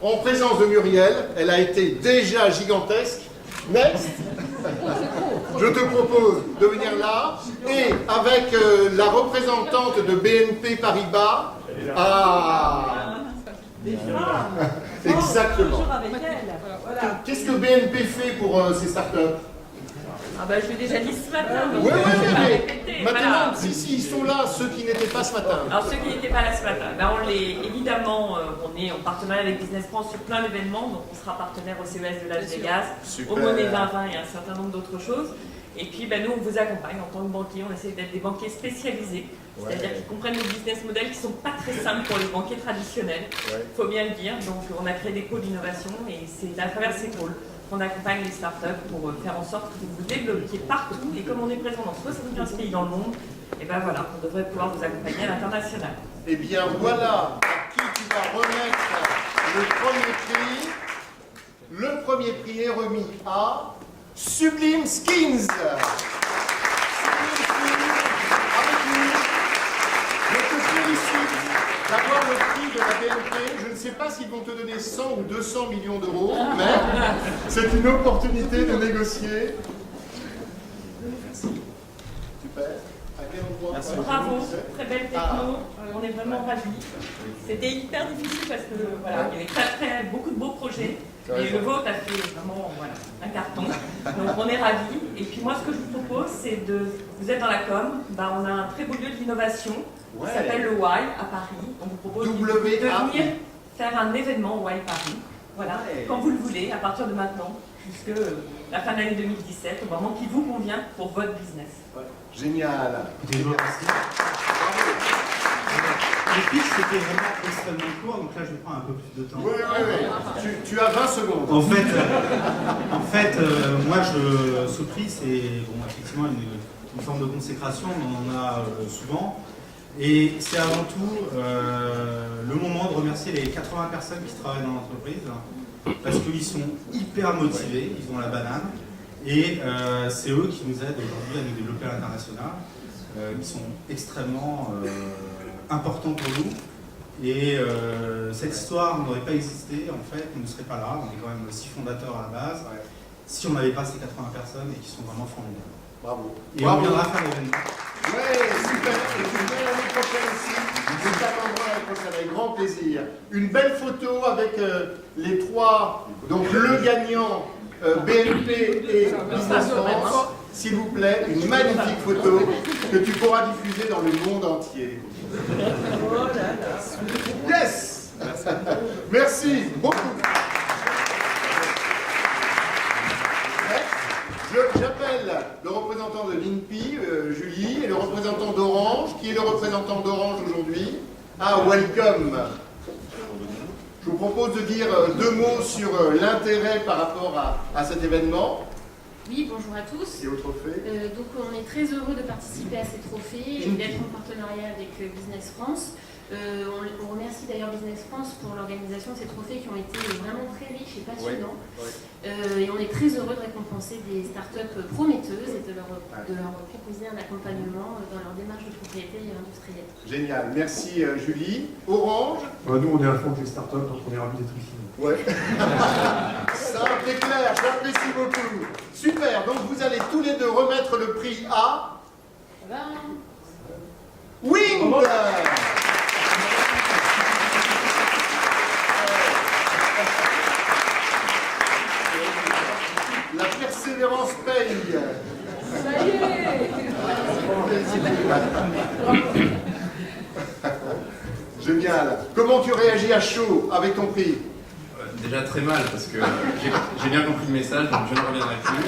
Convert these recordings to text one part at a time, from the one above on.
en présence de Muriel. Elle a été déjà gigantesque. Next. Je te propose de venir là et avec la représentante de BNP Paribas. Ah, exactement. Qu'est-ce que BNP fait pour ces startups? Ah bah, je l'ai déjà dit ce matin. Oui, répéter. maintenant, Voilà. si, ils sont là, ceux qui n'étaient pas ce matin. Alors ceux qui n'étaient pas là ce matin, ben évidemment, on est en partenariat avec Business France sur plein d'événements, donc on sera partenaire au CES de Las Vegas, au Monnaie 2020 et un certain nombre d'autres choses. Et puis ben, nous, on vous accompagne en tant que banquier, on essaie d'être des banquiers spécialisés, c'est-à-dire qui comprennent les business models qui ne sont pas très simples pour les banquiers traditionnels, il faut bien le dire. Donc on a créé des pôles d'innovation et c'est à travers ces pôles qu'on accompagne les startups pour faire en sorte que vous vous développiez partout. Et comme on est présent dans 75 pays dans le monde, et ben voilà, on devrait pouvoir vous accompagner à l'international. Eh bien voilà à qui tu vas remettre le premier prix. Le premier prix est remis à Sublime Skins. Sublime Skins, avec nous. Je te félicite d'avoir le prix de la BNP. Je ne sais pas s'ils vont te donner 100 ou 200 millions d'euros, mais c'est une opportunité de négocier. Super. Merci. Bravo, très belle techno, on est vraiment ravis. C'était hyper difficile parce que voilà, il y avait beaucoup de beaux projets. Et le vôtre a fait vraiment voilà, un carton. Donc on est ravis. Et puis moi ce que je vous propose c'est de. Vous êtes dans la com, bah, on a un très beau lieu d'innovation qui s'appelle le Y à Paris. On vous propose de venir faire un événement au Y Paris. Voilà, quand vous le voulez, à partir de maintenant, jusque la fin de l'année 2017, au moment qui vous convient pour votre business. Génial. Merci. Le pitch c'était vraiment extrêmement court, donc là je vais prendre un peu plus de temps. Oui. Tu as 20 secondes. En fait, moi ce prix c'est bon, effectivement une forme de consécration, on en a souvent. Et c'est avant tout le moment de remercier les 80 personnes qui travaillent dans l'entreprise, parce qu'ils sont hyper motivés, ils ont la banane, et c'est eux qui nous aident aujourd'hui à nous développer à l'international. Ils sont extrêmement importants pour nous, et cette histoire n'aurait pas existé, en fait, on ne serait pas là, on est quand même 6 fondateurs à la base, si on n'avait pas ces 80 personnes et qui sont vraiment formidables. Bravo. Et on viendra faire l'événement. Ouais, super. Et tu viens l'année prochaine ici. Nous t'attendrons l'année prochaine avec grand plaisir. Une belle photo avec les trois, donc le gagnant BNP et Business France. S'il vous plaît, une magnifique photo que tu pourras diffuser dans le monde entier. Yes. Merci beaucoup. J'appelle le représentant de l'INPI, Julie, et le représentant d'Orange. Qui est le représentant d'Orange aujourd'hui? Ah, welcome. Je vous propose de dire 2 mots sur l'intérêt par rapport à cet événement. Oui, bonjour à tous. Et au trophée. Donc on est très heureux de participer à ces trophées et d'être en partenariat avec Business France. On remercie d'ailleurs Business France pour l'organisation de ces trophées qui ont été vraiment très riches et passionnants. Et on est très heureux de récompenser des startups prometteuses et de leur proposer un accompagnement dans leur démarche de propriété industrielle. Génial, merci Julie. Orange. Nous, on est à fond avec les startups, donc on est ravis d'être ici. Ouais. Simple et clair, j'apprécie beaucoup. Super, donc vous allez tous les deux remettre le prix à Wind. La persévérance paye. Ça y est. Génial. Comment tu réagis à chaud avec ton prix? Déjà très mal parce que j'ai bien compris le message, donc je ne reviendrai plus.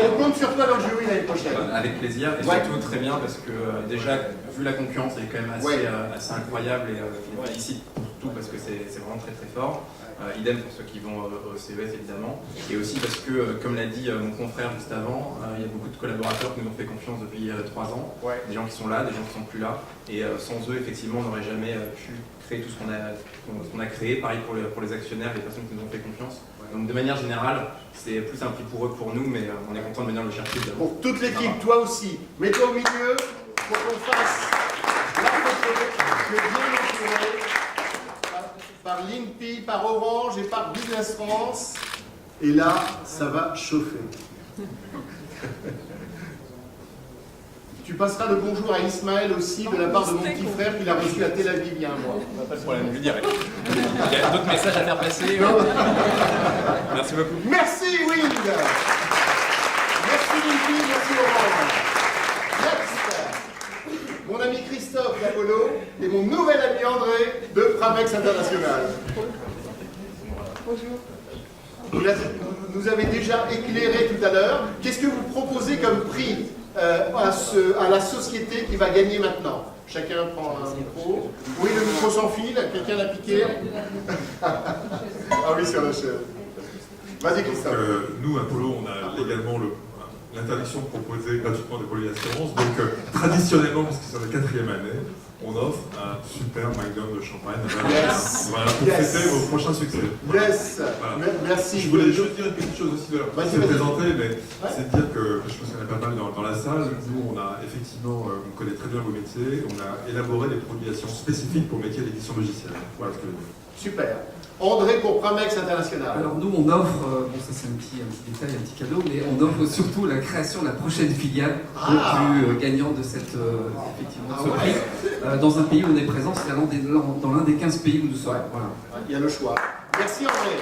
On compte sur toi dans le jury l'année prochaine. Avec plaisir, et surtout très bien parce que déjà, vu la concurrence, elle est quand même assez incroyable, et je les félicite pour tout parce que c'est vraiment très très fort. Idem pour ceux qui vont au CES évidemment, et aussi parce que, comme l'a dit mon confrère juste avant, il y a beaucoup de collaborateurs qui nous ont fait confiance depuis 3 ans, des gens qui sont là, des gens qui sont plus là, et sans eux effectivement on n'aurait jamais pu créer tout ce qu'on a créé. Pareil pour les actionnaires, les personnes qui nous ont fait confiance. Donc de manière générale, c'est plus un prix pour eux que pour nous, mais on est content de venir le chercher. Pour toute l'équipe, toi aussi, mets-toi au milieu pour qu'on fasse la photo, bien entouré. par l'INPI, par Orange et par Business France. Et là, ça va chauffer. Tu passeras le bonjour à Ismaël aussi, de la part de mon petit frère qu'il a reçu à Tel Aviv il y a un mois. Pas de problème, je lui dirai. Il y a d'autres messages à faire passer. Merci beaucoup. Merci Wind. Merci Linky, merci Orange. Next. Mon ami Christophe d'Apollo et mon nouvel ami André de Pramex International. Bonjour. Vous nous avez déjà éclairé tout à l'heure. Qu'est-ce que vous proposez comme prix à la société qui va gagner maintenant? Chacun prend un micro. Oui, le micro sans fil. Quelqu'un l'a piqué? Ah oui, sur la chaîne. Vas-y, Christophe. Nous, Apollo, on a légalement l'interdiction de proposer gratuitement des produits d'assurance. Donc, traditionnellement, parce que c'est la 4e année, on offre un super magnum de champagne. Yes. Voilà, pour fêter vos prochains succès. Yes. Voilà. Merci. Je voulais juste dire une petite chose aussi de Vas-y, c'est vas-y. présenté, mais c'est de dire que je pense qu'il y en a pas mal dans la salle. Nous, on a effectivement, on connaît très bien vos métiers, on a élaboré des produits d'assurance spécifiques pour métiers d'édition logicielle. Voilà ce que je veux dire. Super. André pour Pramex International. Alors nous on offre, bon ça c'est un petit détail, un petit cadeau, mais on offre surtout la création de la prochaine filiale au plus gagnant de cette, effectivement, de ce prix, dans un pays où on est présent, c'est dans l'un des 15 pays où nous sommes. Voilà. Il y a le choix. Merci André.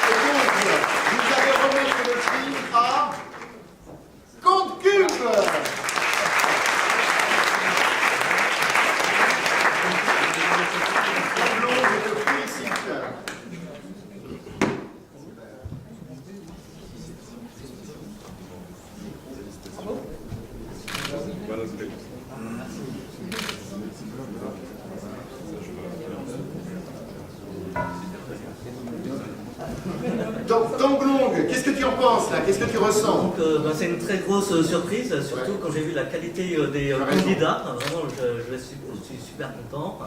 Et donc, vous allez remettre le prix à Compte Cube. Pablo, je te félicite. Tanglong, qu'est-ce que tu en penses là? Qu'est-ce que tu ressens? C'est une très grosse surprise, surtout quand j'ai vu la qualité des candidats. Vraiment, je suis super content.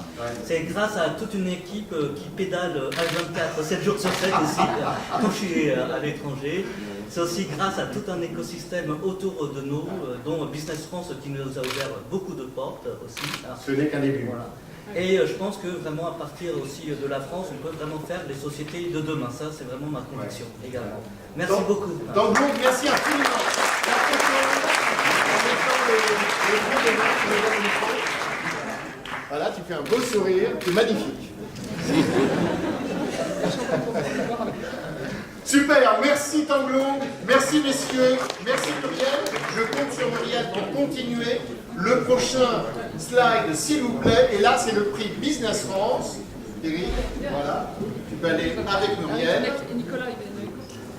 C'est grâce à toute une équipe qui pédale H24, 7 jours sur 7 aussi, quand je suis à l'étranger. C'est aussi grâce à tout un écosystème autour de nous, dont Business France qui nous a ouvert beaucoup de portes aussi. Ce n'est qu'un début. Voilà. Et je pense que vraiment à partir aussi de la France, on peut vraiment faire les sociétés de demain. Ça, c'est vraiment ma conviction également. Merci beaucoup. Donc, merci infiniment. La photo, en mettant le gros des mains, tu me donnes le micro. Voilà, tu fais un beau sourire, c'est magnifique. Super, merci Tanglong, merci messieurs, merci Muriel. Je compte sur Muriel pour continuer. Le prochain slide, s'il vous plaît, et là c'est le prix Business France. Eric, voilà, tu peux aller avec Muriel.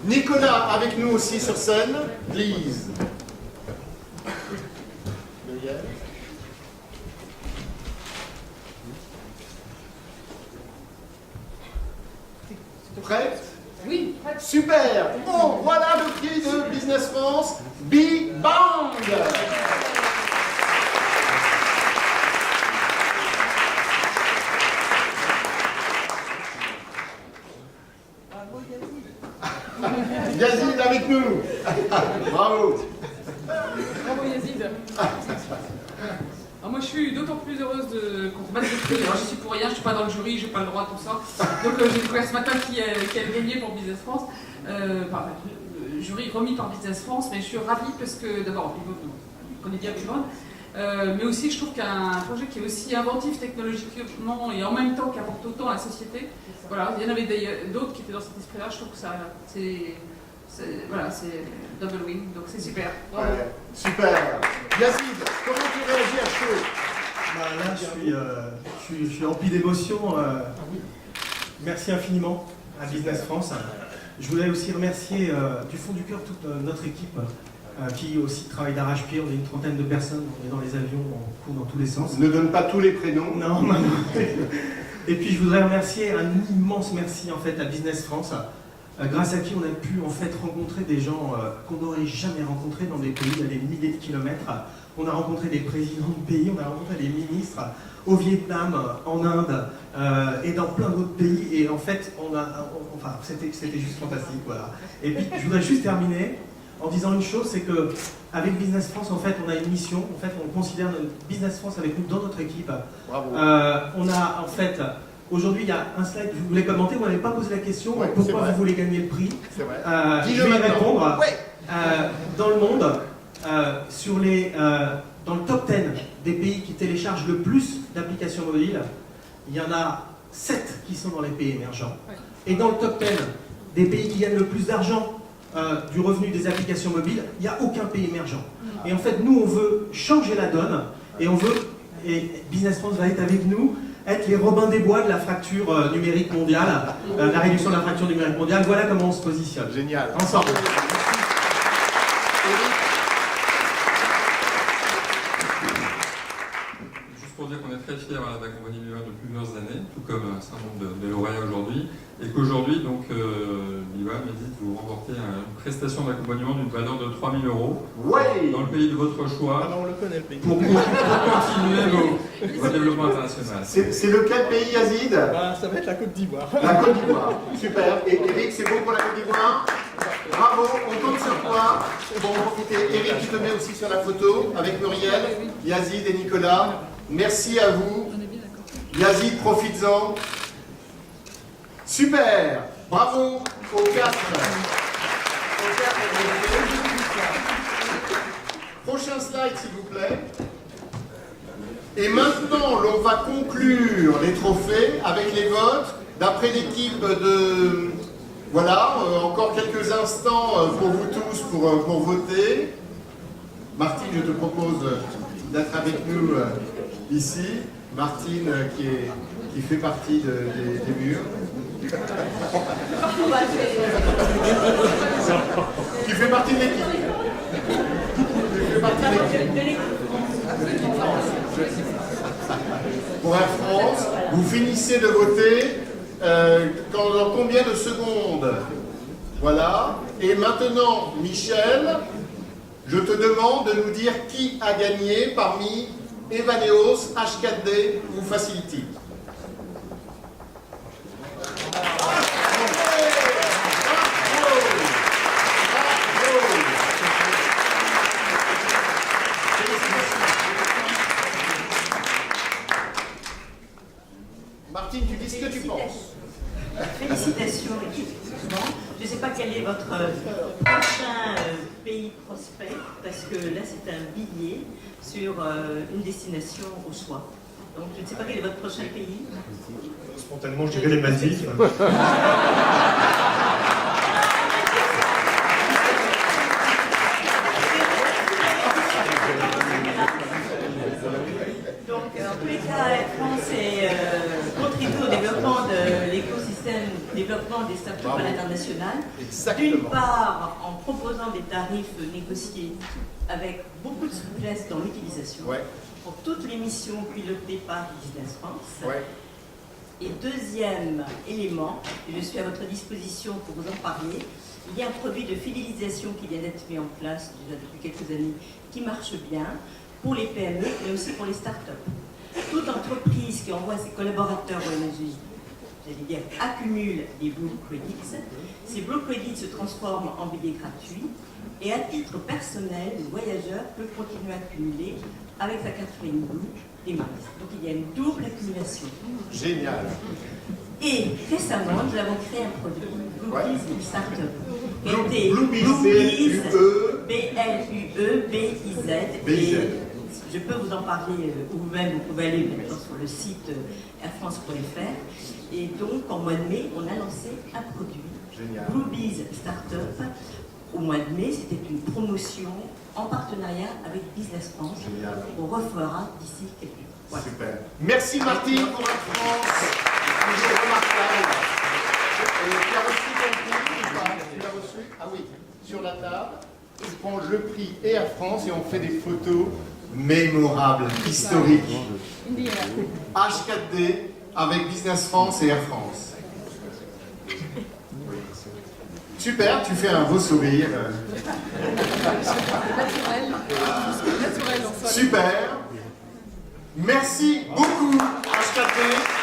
Nicolas avec nous aussi sur scène, please. Muriel. Prête? Oui. Super. Bon, voilà le prix de Business France. Big Bang. Yazid avec nous. Bravo. Bravo Yazid. Alors moi je suis d'autant plus heureuse qu'on mette ce prix. Alors je suis pour rien, je suis pas dans le jury, j'ai pas le droit, tout ça. Donc j'ai découvert ce matin qui avait gagné pour Business France. Le jury remis par Business France, mais je suis ravie parce que d'abord, on connaît bien Vivonne, mais aussi je trouve qu'un projet qui est aussi inventif technologiquement et en même temps qui apporte autant à la société. Voilà, il y en avait d'autres qui étaient dans cet esprit-là, je trouve que ça voilà, c'est double win, donc c'est super. Bravo. Ouais, super. Yazid, comment tu réagis à chaud? Là, je suis rempli d'émotions. Merci infiniment à Business France. Je voulais aussi remercier du fond du cœur toute notre équipe qui aussi travaille d'arrache-pied. On est une trentaine de personnes, on est dans les avions, on court dans tous les sens. Ne donne pas tous les prénoms. Non, non. Et puis je voudrais remercier un immense merci en fait à Business France, grâce à qui on a pu en fait rencontrer des gens qu'on n'aurait jamais rencontrés dans des pays à des milliers de kilomètres. On a rencontré des présidents de pays, on a rencontré des ministres au Vietnam, en Inde et dans plein d'autres pays. Et en fait, c'était juste fantastique, voilà. Et puis je voudrais juste terminer en disant une chose, c'est que avec Business France, en fait, on a une mission. En fait, on considère Business France avec nous dans notre équipe. Bravo. On a en fait, Aujourd'hui, il y a un slide, vous voulez commenter, vous n'avez pas posé la question, Ouais, c'est pourquoi vrai. vous voulez gagner le prix. C'est vrai. Je Dis-le vais y maintenant. répondre. Ouais. Dans le monde, dans le top 10 des pays qui téléchargent le plus d'applications mobiles, il y en a 7 qui sont dans les pays émergents. Et dans le top 10 des pays qui gagnent le plus d'argent du revenu des applications mobiles, il n'y a aucun pays émergent. Et en fait, nous, on veut changer la donne et Business France va être avec nous, être les Robins des Bois de la fracture numérique mondiale, la réduction de la fracture numérique mondiale. Voilà comment on se positionne. Génial. Ensemble. Juste pour dire qu'on est très fiers d'accompagner Biva depuis plusieurs années, tout comme un certain nombre de lauréats aujourd'hui, et qu'aujourd'hui, donc, Biva médite vous remporter une prestation d'accompagnement d'une valeur de 3 000 € dans le pays de votre choix on le connaît, le pays. pour continuer votre développement international. C'est lequel pays, Yazid? Ça va être la Côte d'Ivoire. La Côte d'Ivoire. Super. Et Eric, c'est bon pour la Côte d'Ivoire? Bravo, on compte sur toi. Bon, profitez. Eric, tu te mets aussi sur la photo avec Muriel, Yazid et Nicolas. Merci à vous. Yazid, profites-en. Super. Bravo aux quatre. Prochain slide, s'il vous plaît. Et maintenant, l'on va conclure les trophées avec les votes d'après l'équipe de... Voilà, encore quelques instants pour vous tous pour voter. Martine, je te propose d'être avec nous ici. Martine qui fait partie des murs. Qui fait partie de l'équipe. Pour Air France, vous finissez de voter dans combien de secondes? Voilà. Et maintenant, Michel, je te demande de nous dire qui a gagné parmi Evaneos, H4D ou Facility. Martine, tu dis ce que tu penses. Félicitations, effectivement. Je ne sais pas quel est votre prochain pays prospect, parce que là, c'est un billet sur une destination au choix. Donc, je ne sais pas quel est votre prochain pays. Spontanément, je dirais les Maldives. Donc, en tous les cas, Air France contribue au développement de l'écosystème, développement des startups à l'international. D'une part, en proposant des tarifs négociés avec beaucoup de souplesse dans l'utilisation pour toutes les missions pilotées par Business France. Et deuxième élément, et je suis à votre disposition pour vous en parler, il y a un produit de fidélisation qui vient d'être mis en place déjà depuis quelques années, qui marche bien pour les PME, mais aussi pour les startups. Toute entreprise qui envoie ses collaborateurs au MSJ, j'allais dire, accumule des Blue Credits. Ces Blue Credits se transforment en billets gratuits et à titre personnel, le voyageur peut continuer à accumuler avec sa carte Flying Blue des miles. Donc il y a une double accumulation. Génial. Et récemment, nous avons créé un produit, Bluebiz Startup. Bluebiz, B-L-U-E-B-I-Z. Je peux vous en parler, ou vous-même, vous pouvez aller maintenant sur le site airfrance.fr. Et donc, en mois de mai, on a lancé un produit, Bluebiz Startup. Au mois de mai, c'était une promotion en partenariat avec Business France. On refera d'ici quelques jours. Voilà. Super. Merci Martine pour Air France. Toujours remarquable. Tu as reçu ton prix ou pas? Tu l'as reçu? Ah oui, sur la table. Je prends le prix et Air France et on fait des photos mémorables, historiques. H4D avec Business France et Air France. Super, tu fais un beau sourire. Super. Merci beaucoup, H4D.